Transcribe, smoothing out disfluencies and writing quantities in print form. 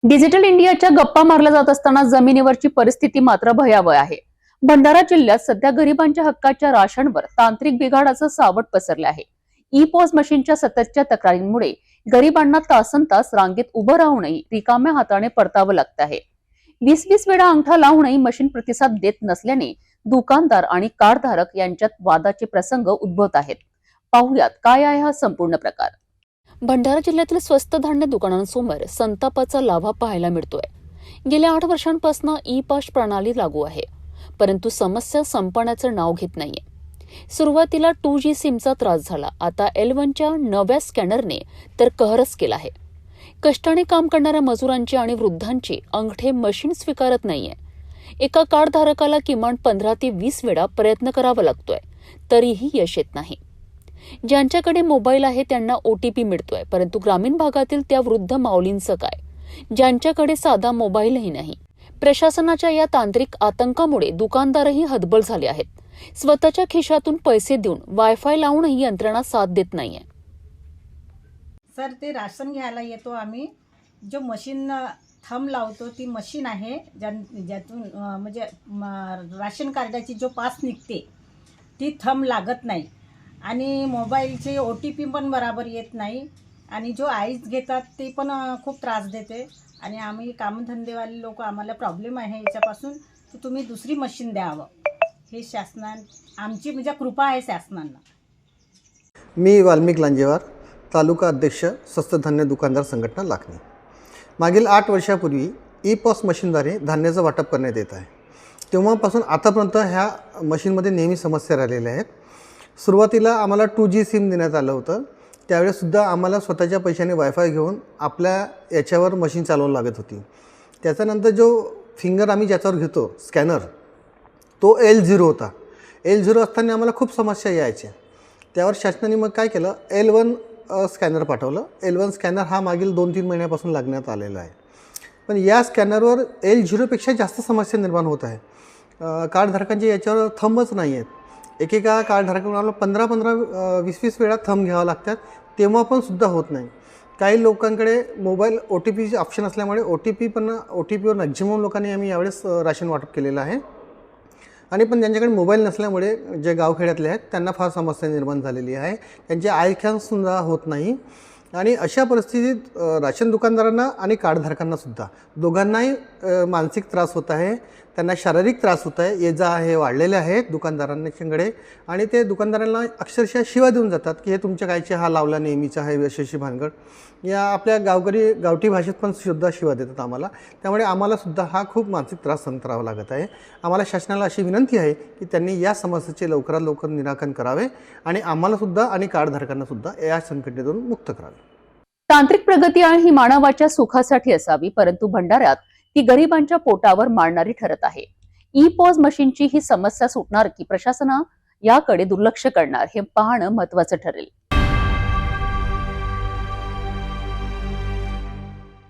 Digital इंडियाच्या गप्पा मारल्या जात असताना जमिनीवरची परिस्थिती मात्र भयावह आहे. भंडारा जिल्ह्यात सध्या गरिबांच्या हक्काच्या राशनवर तांत्रिक बिघाडाचं सावट पसरले आहे. ई पॉस मशीनच्या सततच्या तक्रारींमुळे गरिबांना तासनतास रांगेत उभं राहूनही रिकाम्या हाताने परतावं लागत आहे. 20-20 वेळा अंगठा लावूनही मशीन प्रतिसाद देत नसल्याने दुकानदार आणि कार्डधारक यांच्यात वादाचे प्रसंग उद्भवत आहेत. पाहुयात काय आहे हा संपूर्ण प्रकार. भंडारा जिल्ह्यातील स्वस्त धान्य दुकानांसमोर संतापाचा लाव्हा पाहायला मिळतोय. गेल्या 8 वर्षांपासून ई पॉस प्रणाली लागू आहे, परंतु समस्या संपण्याचं नाव घेत नाहीये. सुरुवातीला 2G सिमचा त्रास झाला, आता L1च्या नव्या स्कॅनरने तर कहरच केला आहे. कष्टाने काम करणाऱ्या मजुरांची आणि वृद्धांची अंगठे मशीन स्वीकारत नाहीये. एका कार्डधारकाला किमान 15 ते 20 वेळा प्रयत्न करावा लागतोय, तरीही यश येत नाही. ज्यांच्याकडे मोबाईल आहे त्यांना OTP मिळतोय, परंतु ग्रामीण भागातील त्या वृद्ध माऊलींचं काय, ज्यांच्याकडे साधा मोबाईलही नाही. प्रशासनाच्या या तांत्रिक आतंकामुळे दुकानदारही हतबल झाले आहेत. स्वतःच्या खिशातून पैसे देऊन वायफाय लावूनही यंत्रणा साथ देत नाहीये. सर, ते राशन घ्यायला येतो आम्ही. जो मशीन थंब लावतो ती मशीन आहे ज्यातून म्हणजे राशन कार्डाची जो पास निघते ती थंब लागत नाही आणि मोबाईलचे OTP पण बराबर येत नाही आणि जो आईज घेतात ते पण खूप त्रास देते आणि आम्ही कामधंदेवाले लोक, आम्हाला प्रॉब्लेम आहे याच्यापासून. तर तुम्ही दुसरी मशीन द्यावं, हे आमची म्हणजे कृपा आहे शासनाला. मी वाल्मिक लांजेवार, तालुका अध्यक्ष स्वस्त धान्य दुकानदार संघटना लाखनी. मागील 8 वर्षापूर्वी ई पॉस मशीनद्वारे धान्याचं वाटप करण्यात येत आहे. तेव्हापासून आतापर्यंत ह्या मशीनमध्ये नेहमी समस्या राहिलेल्या आहेत. सुरुवातीला आम्हाला 2G सिम देण्यात आलं होतं. त्यावेळेससुद्धा आम्हाला स्वतःच्या पैशाने वायफाय घेऊन आपल्या याच्यावर मशीन चालवावं लागत होती. त्याच्यानंतर जो फिंगर आम्ही ज्याच्यावर घेतो स्कॅनर, तो L0 होता. L0 असताना आम्हाला खूप समस्या यायच्या. त्यावर शासनाने मग काय केलं, L1 स्कॅनर पाठवलं. L1 स्कॅनर हा मागील 2-3 महिन्यापासून लागण्यात आलेला आहे. पण या स्कॅनरवर L0पेक्षा जास्त समस्या निर्माण होत आहे. कार्डधारकांचे याच्यावर थंबच नाही आहेत. एकेका कार्डधारकांना 15-15, 20-20 वेळा थंब घ्यावं लागतात, तेव्हा पण सुद्धा होत नाही. काही लोकांकडे मोबाईल OTPचे ऑप्शन असल्यामुळे OTPवर मॅक्झिमम लोकांनी आम्ही यावेळेस राशन वाटप केलेलं आहे. आणि पण ज्यांच्याकडे मोबाईल नसल्यामुळे जे गावखेड्यातले आहेत त्यांना फार समस्या निर्माण झालेली आहे. त्यांचे आयख्यानसुद्धा होत नाही. आणि अशा परिस्थितीत राशन दुकानदारांना आणि कार्डधारकांनासुद्धा दोघांनाही मानसिक त्रास होत आहे, त्यांना शारीरिक त्रास होत आहे. ये जा हे वाढलेले आहेत दुकानदारांच्याकडे आणि ते दुकानदारांना अक्षरशः शिवा देऊन जातात की हे तुमच्या कायचे हा लावला नेहमीचा आहे यशस्वी भानगड. या आपल्या गावठी भाषेत पण सुद्धा शिवा देतात आम्हाला. त्यामुळे आम्हालासुद्धा हा खूप मानसिक त्रास सहन करावा लागत आहे. आम्हाला शासनाला अशी विनंती आहे की त्यांनी या समस्येचे लवकरात लवकर निराकरण करावे आणि आम्हालासुद्धा आणि कार्डधारकांनासुद्धा या संकटातून मुक्त करावे. तांत्रिक प्रगती आणि ही मानवाच्या सुखासाठी असावी, परंतु भंडाऱ्यात ती गरिबांच्या पोटावर मारणारी ठरत आहे. ई पॉस मशीनची ही समस्या सुटणार की प्रशासन याकडे दुर्लक्ष करणार हे पाहणं महत्त्वाचं ठरेल.